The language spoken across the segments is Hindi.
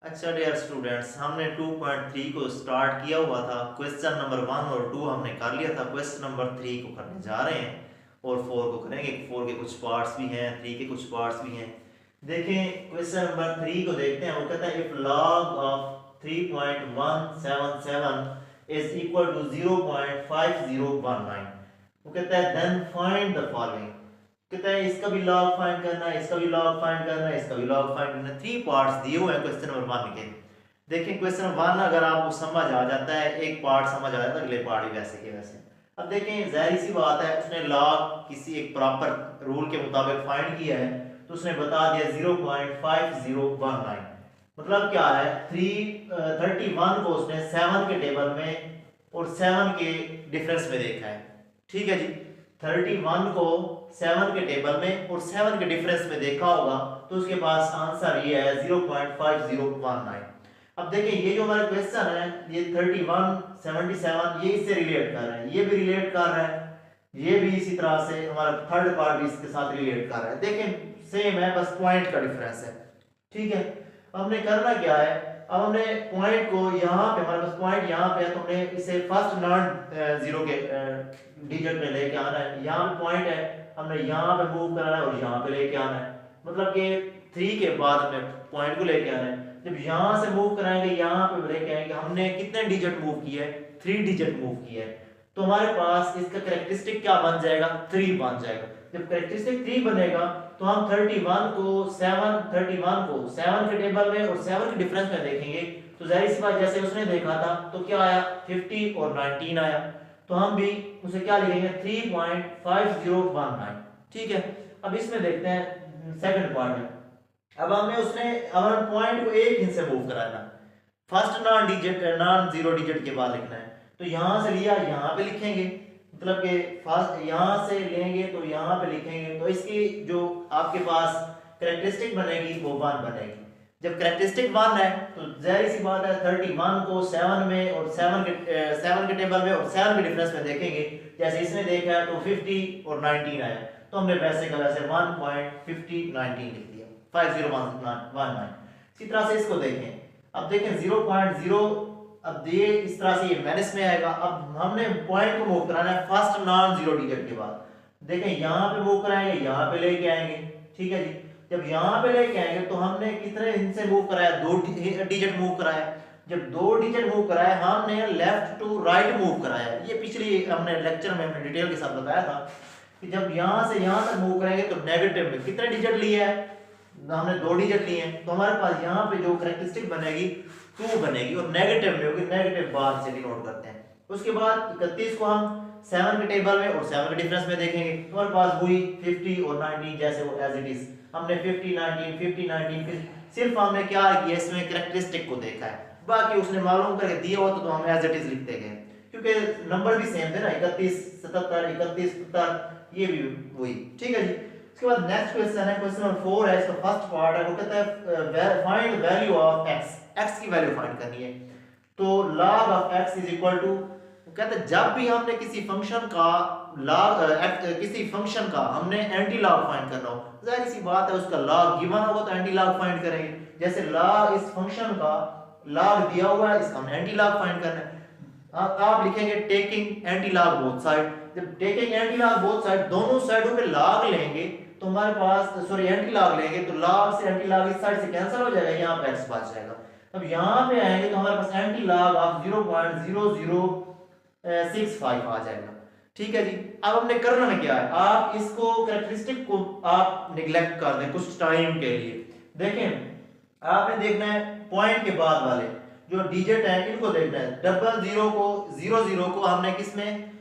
अच्छा डियर स्टूडेंट्स, हमने 2.3 को स्टार्ट किया हुआ था। क्वेश्चन नंबर 1 और 2 हमने कर लिया था। क्वेश्चन नंबर 3 को करने जा रहे हैं और 4 को करेंगे। 4 के कुछ पार्ट्स भी हैं, 3 के कुछ पार्ट्स भी हैं। देखें क्वेश्चन नंबर 3 को देखते हैं। वो कहता है if log of 3.177 is equal to 0.5019। वो कहता है देन फाइंड द फॉलोइंग। कहता है इसका भी लॉग फाइंड करना है, इसका भी लॉग फाइंड करना है, इसका भी लॉग फाइंड करना है। 3 पार्ट्स दिए हुए हैं क्वेश्चन नंबर 1 के। देखिए क्वेश्चन नंबर 1 अगर आपको समझ आ जाता है, एक पार्ट समझ आ जाता है, अगले पार्ट भी वैसे के वैसे। अब देखें जाहिर सी बात है, उसने लॉग किसी एक प्रॉपर रूल के मुताबिक फाइंड किया है तो उसने बता दिया 0.5019। मतलब क्या है, 31 को उसने 7 के टेबल में और 7 के डिफरेंस में देखा है। ठीक है जी, 31 को 7 के टेबल में और 7 के डिफरेंस में देखा होगा तो उसके पास आंसर ये है 0.5019। अब देखिए ये जो हमारा क्वेश्चन है, ये 31 77 ये इससे रिलेट कर रहा है, ये भी रिलेट कर रहा है, ये भी इसी तरह से हमारा थर्ड पार्ट भी इसके साथ रिलेट कर रहा है। देखें सेम है, बस पॉइंट का डिफरेंस है। ठीक है, अब हमने करना क्या है, अब हमने पॉइंट को यहाँ पे, हमारे पास पॉइंट यहाँ पे है तो हमने इसे फर्स्ट नॉन जीरो के डिजिट में लेके आना है। यहाँ पे पॉइंट है, हमने यहाँ पे मूव कराना है और यहाँ पे लेके आना है। मतलब कि 3 के बाद हमने पॉइंट को लेके आना है। जब यहाँ से मूव कराएंगे यहाँ पे लेके आएंगे, हमने कितने डिजिट मूव किए है, 3 डिजिट मूव किए है। तो हमारे पास इसका कैरेक्टरिस्टिक क्या बन जाएगा, 3 बन जाएगा। जब कैरेक्टरिस्टिक 3 बनेगा तो हम 31 को 7 के टेबल में और 7 के डिफरेंस में देखेंगे तो जाहिर सी बात जैसे उसने देखा था तो क्या आया, 50 और 19 आया। तो हम भी उसे क्या लिखेंगे, 3.5019। ठीक है, अब इसमें देखते हैं सेकंड पार्ट में। अब हम पॉइंट को एक इंच से मूव कराना, फर्स्ट नॉन जीरो डिजिट के बाद लिखना है। तो यहां से लिया, यहां पे लिखेंगे, मतलब कि फर्स्ट यहां से लेंगे तो यहां पे लिखेंगे। तो इसकी जो आपके पास कैरेक्टरिस्टिक बनेगी वो 1 बनेगी। जब कैरेक्टरिस्टिक 1 है तो जाहिर सी बात है 31 को 7 में और 7 के टेबल में और 7 के डिफरेंस में देखेंगे। जैसे इसने देखा है तो 50 और 19 आया, तो हमने वैसे का वैसे 1.5019 लिख दिया, 5019। इसी तरह से इसको देखें। अब देखें 0.0, अब ये इस तरह से ये माइनस में आएगा। अब हमने पॉइंट को मूव कराना है फर्स्ट नॉन जीरो डिजिट के बाद। देखें यहाँ पे मूव कराएंगे, यहाँ पे लेके आएंगे। ठीक है जी, जब यहाँ पे लेके आएंगे तो हमने कितने इनसे मूव कराया, 2 डिजिट मूव कराया। जब 2 डिजिट मूव कराया हमने लेफ्ट टू राइट मूव कराया। ये पिछली हमने लेक्चर में हमने डिटेल के साथ बताया था कि जब यहाँ से यहाँ तक मूव करेंगे तो नेगेटिव में कितने डिजिट लिए हैं, हमने 2 डिजिट लिए हैं। तो हमारे पास यहाँ पे जो कैरेक्टरिस्टिक बनेगी 2 बनेगी और नेगेटिव में होगी, नेगेटिव बाद से डिनोट करते हैं। उसके बाद 31 को हम 7 के टेबल में और 7 के डिफरेंस में देखेंगे तो हमारे पास हुई 50 और 19 जैसे वो एज इट इज। हमने 50 19 फिर सिर्फ हमने क्या किया, इसमें कैरेक्टरिस्टिक को देखा है, बाकी उसने मालूम करके दिया होता तो हम एज इट इज लिखते गए क्योंकि नंबर भी सेम थे ना, 31 77 31 77 ये भी वही। ठीक है जी, उसके बाद नेक्स्ट क्वेश्चन है, क्वेश्चन नंबर 4 है, इसका फर्स्ट पार्ट है। वो कहता है find value of x, x की वैल्यू फाइंड करनी है। तो log of x is equal to, कहते हैं जब भी हमने किसी फंक्शन का हमने एंटी लॉग फाइंड करना हो, जाहिर सी बात है उसका लॉग गिवन होगा तो एंटी लॉग फाइंड करेंगे। जैसे लॉग इस फंक्शन का लॉग दिया हुआ है, इसका हमने एंटी लॉग फाइंड करना है। आप लिखेंगे taking anti log both side. जब taking anti log both side, दोनों साइडों पे लॉग लेंगे तो हमारे पास सॉरी एंटी लॉग लेंगे तो लॉग से एंटी लॉग इस साइड से कैंसिल हो जाएगा, यहाँ पे x बच जाएगा। अब यहाँ पे आएंगे तो हमारे पास एंटी लॉग ऑफ 0.0065 आ जाएगा। ठीक है जी, अब हमने करना क्या है, आप इसको कैरेक्टरिस्टिक को आप निगलेक्ट कर दें कुछ टाइम के लिए। देखें आपने देखना है पॉइंट के बाद वाले जो डिजिट है इनको देखना है। 00 को हमने किसमें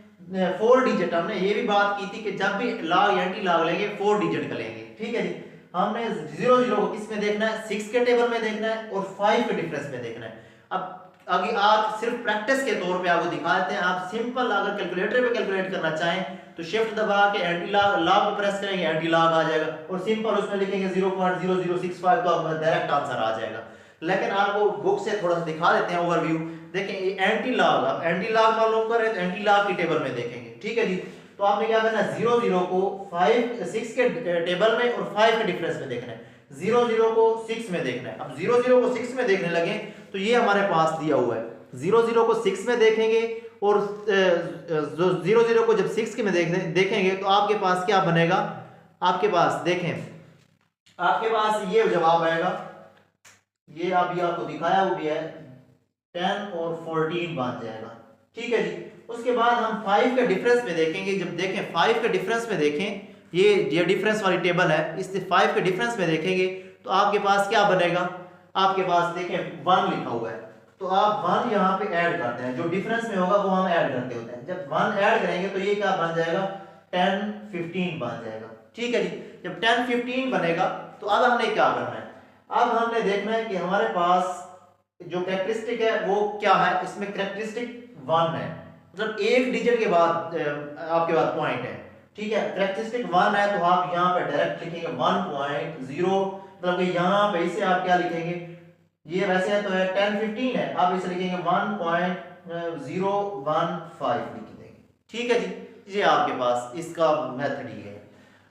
4 डिजिट, हमने ये भी बात की थी कि जब भी लॉग एंटी लॉग लेंगे 4 डिजिट का लेंगे। ठीक है जी, हमने 00 को किसमें देखना है, 6 के टेबल में देखना है और 5 के डिफरेंस में देखना है। अब आगे आप सिर्फ प्रैक्टिस के तौर पे आपको दिखा देते हैं। आप सिंपल अगर कैलकुलेटर पे कैलकुलेट करना चाहें तो शिफ्ट दबा के एंटी लॉग को प्रेस करेंगे, एंटी लॉग आ जाएगा और सिंपल उसमें लिखेंगे 0.0065 तो आपका डायरेक्ट आंसर आ जाएगा। लेकिन आपको बुक से थोड़ा सा दिखा देते हैं ओवरव्यू। देखें एंटी लॉग, आप एंटी लॉग मालूम करें तो एंटी लॉग की टेबल में देखेंगे। ठीक है जी, तो आपने क्या करना है, 00 को 6 के टेबल में और 5 के डिफरेंस में देखना है। 0 को 6 में देखना है। अब 0 को 6 में देखने लगे तो ये हमारे पास दिया हुआ है, 0 को 6 में देखेंगे और 0 को जब 6 में देखेंगे तो आपके पास क्या बनेगा, आपके पास देखें, आपके पास ये जवाब आएगा, ये अभी आपको दिखाया हुआ भी है, 10 और 14 बन जाएगा। ठीक है जी। उसके बाद हम 5 के डिफरेंस में देखेंगे, जब देखें 5 के डिफरेंस में देखें, ये डिफरेंस वाली टेबल है, इससे 5 के डिफरेंस में देखेंगे तो आपके पास क्या बनेगा, आपके पास देखें 1 लिखा हुआ है, तो आप 1 यहाँ पे ऐड करते हैं, जो डिफरेंस में होगा वो हम ऐड करते होते हैं। जब 1 ऐड करेंगे तो ये क्या बन जाएगा, 10 15 बन जाएगा। ठीक है जी। जब 10 15 बनेगा तो अब हमने क्या करना है, अब हमने देखना है कि हमारे पास जो कैरेक्टरिस्टिक है वो क्या है, इसमें कैरेक्टरिस्टिक 1 है, मतलब एक डिजिट के बाद आपके पास पॉइंट है। ठीक है, कैरेक्टरिस्टिक 1 है तो आप यहाँ पे डायरेक्ट लिखेंगे 1.0, मतलब कि यहाँ पे इसे आप क्या लिखेंगे, ये वैसे है तो है 10 15 है, आप इसे लिखेंगे 1.015 लिख देंगे। ठीक है जी, ये आपके पास इसका मेथड ही है।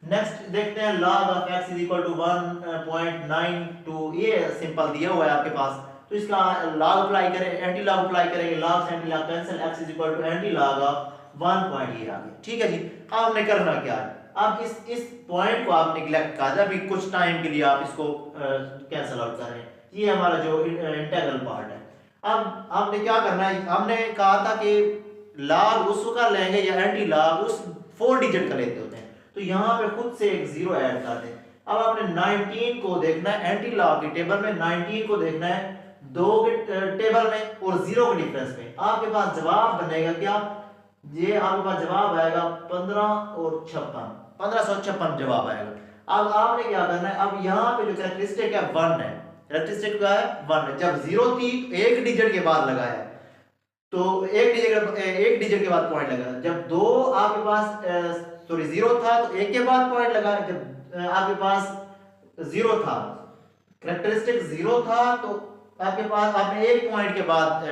नेक्स्ट देखते हैं log of x is equal to 1.92, ये सिंपल दिया हुआ है आपके पास, तो इसका log अप्लाई करें, एंटी लॉग अप्लाई करेंगे, log से anti log cancel, x is equal to anti log of 1 point ये आ गया। ठीक है जी। अब हमने करना क्या है, अब इस पॉइंट को आप निगलेक्ट कर दें, अभी कुछ टाइम के लिए आप इसको कैंसिल आउट कर रहे हैं, ये हमारा जो इंटीग्रल पार्ट है। अब हमने क्या करना है, हमने कहा था कि log उसका लेंगे या एंटी लॉग उस 4 डिजिट का लेते होते हैं, तो यहाँ पे खुद से एक 0 ऐड कर दें। अब आपने 19 को देखना है, एंटी लॉग की टेबल में 19 को देखना है 2 के टेबल में और 0 के डिफरेंस में, आपके पास जवाब बनेगा क्या, ये आपके पास जवाब आएगा 1556 जवाब आएगा। अब आपने क्या करना है, अब यहाँ पे जो कैरेक्टरिस्टिक है 1 है, कैरेक्टरिस्टिक क्या है 1 है, जब 0 थी तो एक डिजिट के बाद लगाया, तो एक डिजिट के बाद पॉइंट लगा, जब 2 आपके पास 0 था तो एक के बाद पॉइंट लगा, जब आपके पास 0 था, कैरेक्टरिस्टिक 0 था तो आपके पास आपने एक पॉइंट के बाद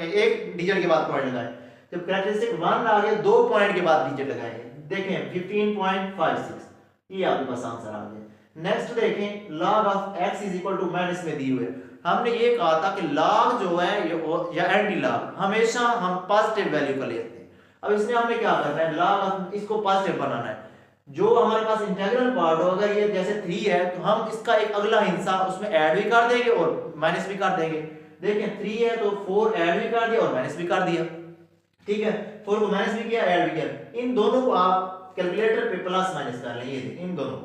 एक डिजिट के बाद पॉइंट लगाया, जब कैरेक्टरिस्टिक 1 आ गया 2 पॉइंट के बाद डिजिट लगाएंगे, देखें 15.56, ये आपके पास आंसर आ गया। नेक्स्ट देखें log of x is equal to minus में दी हुई है, हमने ये कहा था कि log जो है या एंटी log हमेशा हम पॉजिटिव वैल्यू का लेते हैं। अब इसमें हमें क्या करना है, log इसको पॉजिटिव बनाना है, जो हमारे पास इंटीग्रल पार्ट हो, अगर ये जैसे 3 है तो हम इसका एक अगला हिस्सा उसमें ऐड भी कर देंगे और माइनस भी कर देंगे। देखें 3 है तो 4 ऐड भी कर दिया और माइनस भी कर दिया। ठीक है, 4 को माइनस भी किया, ऐड भी किया, इन दोनों को आप कैलकुलेटर पे प्लस माइनस कर लेंगे, इन दोनों,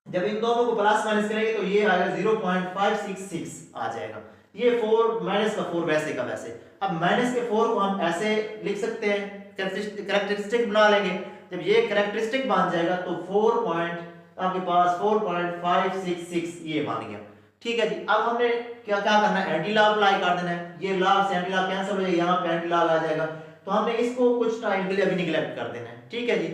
जब इन दोनों को प्लस माइनस करेंगे तो ये आएगा 0.566 आ जाएगा, ये 4 माइनस का 4 वैसे का वैसे। अब माइनस के 4 को हम ऐसे लिख सकते हैं, कैरेक्टरिस्टिक बना लेंगे, जब ये कैरेक्टरिस्टिक बन जाएगा तो 4.566 ये बन गया। ठीक है जी। अब हमने क्या करना है, एंटी लॉग अप्लाई कर देना है, ये लॉग से एंटी लॉग कैंसिल हो जाएगा, यहाँ पे एंटी लॉग आ जाएगा, तो हमने इसको कुछ टाइम के लिए अभी निगलेक्ट कर देना है। ठीक है जी।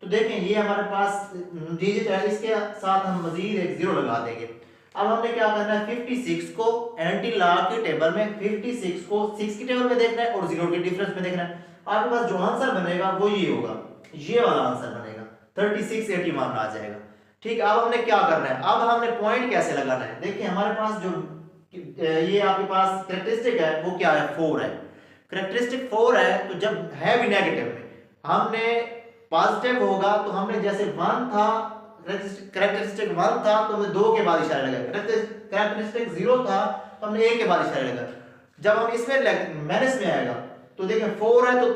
तो देखें ये हमारे पास डिजिट है, इसके साथ हम मजीद एक 0 लगा देंगे। अब हमने क्या करना है, 56 को एंटी लॉग की टेबल में 56 को 6 की टेबल में देखना है और 0 के डिफरेंस में देखना है, आपके पास जो आंसर बनेगा वो ये होगा, ये वाला आंसर बनेगा 3681 आ जाएगा। ठीक है, अब हमने क्या करना है, अब हमने पॉइंट कैसे लगाना है, देखिए हमारे पास जो ये आपके पास कैरेक्टरिस्टिक है वो क्या है, 4 है, कैरेक्टरिस्टिक 4 है, तो जब है भी नेगेटिव में, हमने पॉजिटिव होगा तो हमने जैसे 1 था, कैरेक्टरिस्टिक 1 था तो हमने 2 के बाद इशारा लगाया, कैरेक्टरिस्टिक 0 था तो हमने 1 के बाद इशारा लगाया, जब हम इसमें माइनस में आएगा तो देखें 4 है तो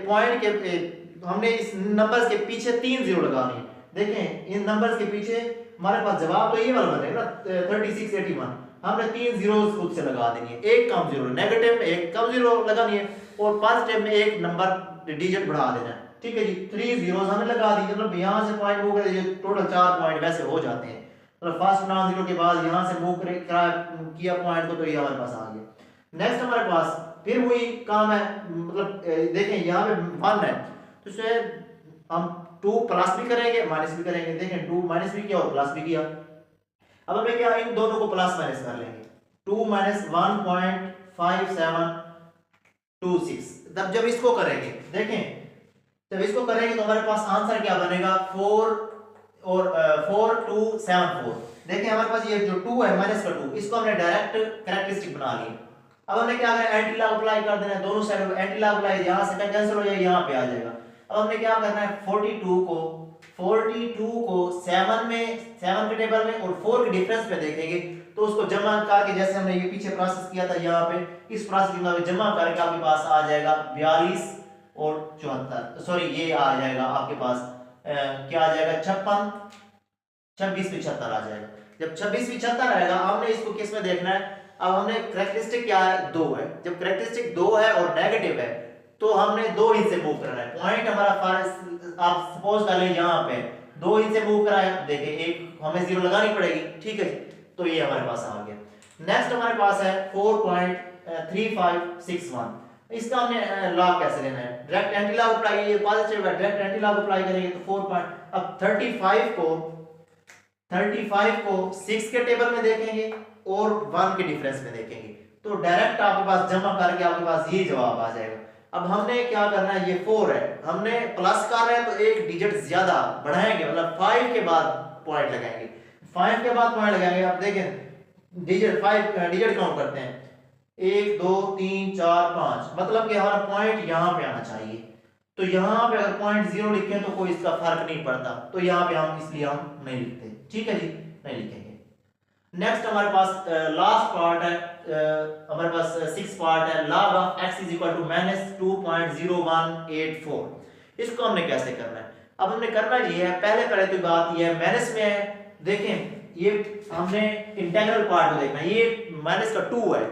पॉइंट के हमने इस नंबर्स के पीछे 3 0 लगानी है, देखें इन नंबर्स के पीछे हमारे पास जवाब तो ये वाला बनेगा ना 3681, हमने 3 जीरोस खुद से लगा देनी है, एक कम 0 नेगेटिव में एक कम 0 लगानी है और पॉजिटिव में एक नंबर डिजिट बढ़ा देना है। ठीक है जी, 3 जीरोस हमने लगा दी, मतलब यहाँ से पॉइंट मूव करे, टोटल 4 पॉइंट वैसे हो जाते हैं, मतलब फर्स्ट नॉन जीरो के बाद यहाँ से मूव किया पॉइंट को, तो ये हमारे पास आ गया। नेक्स्ट हमारे पास फिर वही काम है, मतलब देखें यहाँ पे 1 है तो इसे हम 2 प्लस भी करेंगे माइनस भी करेंगे, देखें 2 माइनस भी किया और प्लस भी किया। अब हमें क्या, इन दोनों को प्लस माइनस कर लेंगे, 2 माइनस 1.5726, तब जब इसको करेंगे, देखें जब इसको करेंगे तो हमारे पास आंसर क्या बनेगा, 4 और 4 2 7 4। देखिए हमारे पास ये जो 2 है माइनस का 2, इसको हमने डायरेक्ट कैरेक्टरिस्टिक बना लिया। अब हमने क्या करना है, एंटी लॉग अप्लाई कर देना है दोनों साइड में। एंटी लॉग अप्लाई यहां से कैंसिल हो जाएगा, यहां पे आ जाएगा। अब हमने क्या करना है, 42 को 7 में 7 के टेबल में और 4 के डिफरेंस में देखेंगे तो उसको जमा करके, जैसे हमने ये पीछे प्रोसेस किया था यहाँ पे, इस प्रोसेस में जमा करके आपके पास आ जाएगा 42 और 74, सॉरी ये आ जाएगा आपके पास क्या आ जाएगा 56 26 75 आ जाएगा। जब 26 75 आएगा, हमने इसको किस में देखना है, अब हमने कैरेक्टरिस्टिक क्या है 2 है। जब कैरेक्टरिस्टिक 2 है और नेगेटिव है तो हमने 2 इंच से मूव करना है। पॉइंट हमारा आप सपोज कर लें यहाँ पे 2 इंच से मूव कराया, देखिए एक हमें 0 लगानी पड़ेगी, ठीक है जी। तो ये हमारे पास आ गया। नेक्स्ट हमारे पास है 4.3561। इसका हमने लॉग कैसे लेना है, डायरेक्ट एंटी लॉग अप्लाई, ये पॉजिटिव है, डायरेक्ट एंटी लॉग अप्लाई करेंगे तो 4 अब 35 को 6 के टेबल में देखेंगे और 1 के डिफरेंस में देखेंगे तो डायरेक्ट आपके पास जमा करके आपके पास ये जवाब आ जाएगा। अब हमने क्या करना है, ये 4 है, हमने प्लस कर रहे हैं तो एक डिजिट ज्यादा बढ़ाएंगे, मतलब 5 के बाद पॉइंट लगाएंगे, 5 के बाद पॉइंट लगाएंगे। आप देखें डिजिट 5 डिजिट काउंट करते हैं, 1 2 3 4 5, मतलब कि हमारा पॉइंट यहाँ पे आना चाहिए। तो यहाँ पे अगर पॉइंट 0 लिखें तो कोई इसका फर्क नहीं पड़ता, तो यहाँ पे हम इसलिए हम नहीं लिखते, ठीक है जी, नहीं लिखेंगे। नेक्स्ट हमारे पास लास्ट पार्ट है, हमारे पास 6 पार्ट है, log of x is equal to -2.0184। इसको हमने कैसे करना है, अब हमने करना ये है, पहले तो बात ये है माइनस में है, देखें ये हमने इंटीग्रल पार्ट को देखना है, ये माइनस का 2 है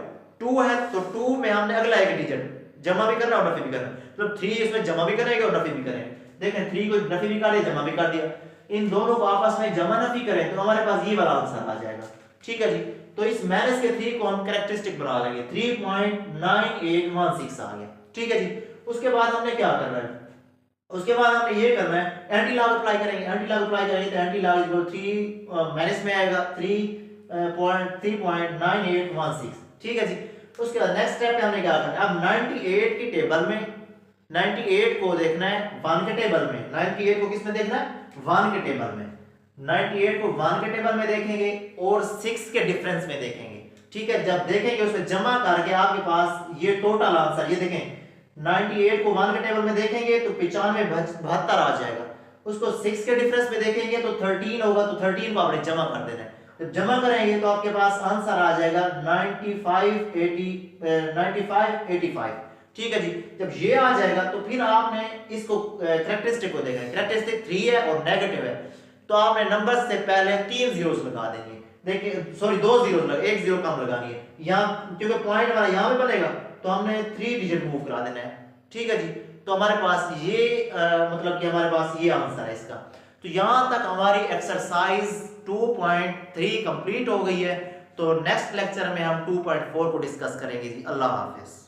तो 2 में हमने अगला एक डिजिट जमा भी करना और नफी भी करना, मतलब 3 इसमें जमा भी करेंगे और नफी भी करेंगे। देखें 3 को नफी भी कर लिया, जमा भी कर दिया, इन दोनों को आपस में जमा नफी करें तो हमारे पास ये वाला आंसर आ जाएगा, ठीक है जी। तो इस माइनस के 3 को हम कैरेक्टरिस्टिक बना लेंगे, 3.9816 आ गया, ठीक है जी। उसके बाद हमने क्या करना है, उसके बाद हमने ये करना है एंटी लॉग अप्लाई करेंगे। एंटी लॉग अप्लाई करेंगे तो एंटी लॉग इक्वल 3 माइनस में आएगा 3.9816, ठीक है जी। उसके बाद नेक्स्ट स्टेप पे हमने क्या करना है, अब 98 की टेबल में 98 को देखना है 1 के टेबल में, 98 को किस में देखना है 1 के टेबल में, 98 को 1 के टेबल में देखेंगे और 6 के डिफरेंस में देखेंगे, ठीक है। जब देखेंगे उसे जमा करके आपके पास ये टोटल आंसर, ये देखें 98 को 1 के टेबल में देखेंगे तो 95 72 आ जाएगा, उसको 6 के डिफरेंस में देखेंगे तो 13 होगा, तो 13 को आपने जमा कर देना है। जब जमा करेंगे तो आपके पास आंसर आ जाएगा 9585, ठीक है जी। जब ये आ जाएगा तो फिर आपने इसको कैरेक्टरिस्टिक को देखना है, कैरेक्टरिस्टिक 3 है और नेगेटिव है तो आपने नंबर से पहले 3 जीरोस लगा देंगे, देखिए सॉरी 2 जीरोस लगा, 1 जीरो कम लगानी है यहाँ, क्योंकि पॉइंट हमारा यहाँ पे बनेगा तो हमने 3 डिजिट मूव करा देना है, ठीक है जी। तो हमारे पास ये मतलब कि हमारे पास ये आंसर है इसका। तो यहाँ तक हमारी एक्सरसाइज 2.3 कंप्लीट हो गई है। तो नेक्स्ट लेक्चर में हम 2.4 को डिस्कस करेंगे जी। अल्लाह हाफिज।